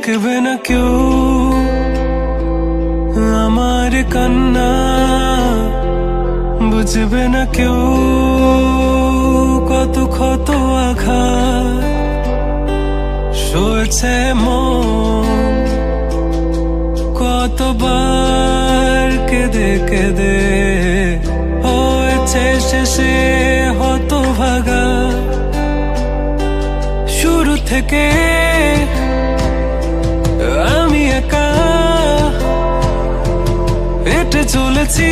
দেখবে না কেউ আমার কান্না, বুঝবে না কেউ কত ক্ষত আঘাত সয়েছে মন, কতবার কেঁদে কেঁদে হয়েছে শেষে হতভাগা। শুরু থেকে আমি একা হেঁটে চলেছি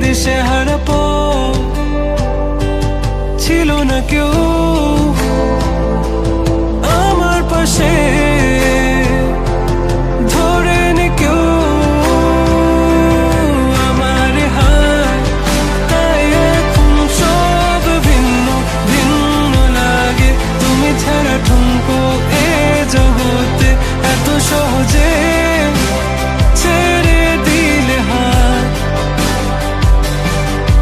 দিশেহারা পথ, ছিল না কেউ আমার পাশে ধরে নি কেউ আমার হাত, তাই এখন সব ভিন্ন ভিন্ন লাগে। তুমি ছাড়া ঠুনকো এ জগতে এত সহজে ছেড়ে দিলে হাত,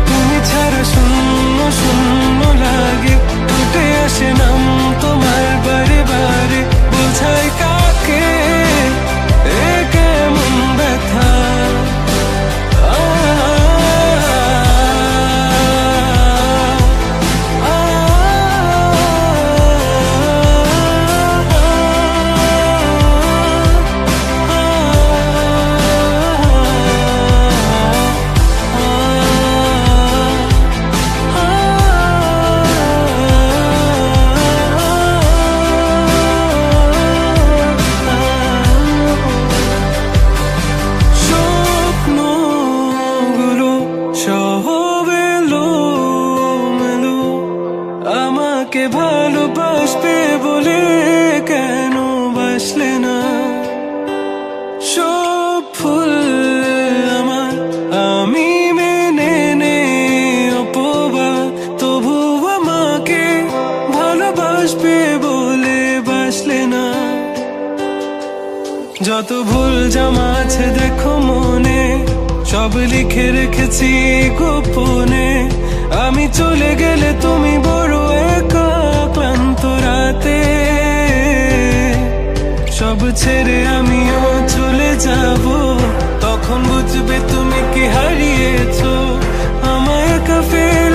তুমি ছাড়া শূন্য শূন্য লাগে। উঠে আসে নাম তোমার বারে বারে, বোঝাই কাকে এ কেমন ব্যথা। আমাকে ভালোবাসবে বলে কেন বাসলে না? সব ফুল আমার আমি মেনে নে অপবাদ, তবু আমাকে ভালোবাসবে বলে বাসলে না। যত ভুল জমা আছে দেখো মনে, সব লিখে রেখেছি গোপনে। আমি চলে গেলে তুমি বড় একা ক্লান্ত রাতে, সব ছেড়ে আমিও চলে যাব। তখন বুঝবে তুমি কি হারিয়েছো, আমায় একা ফেলে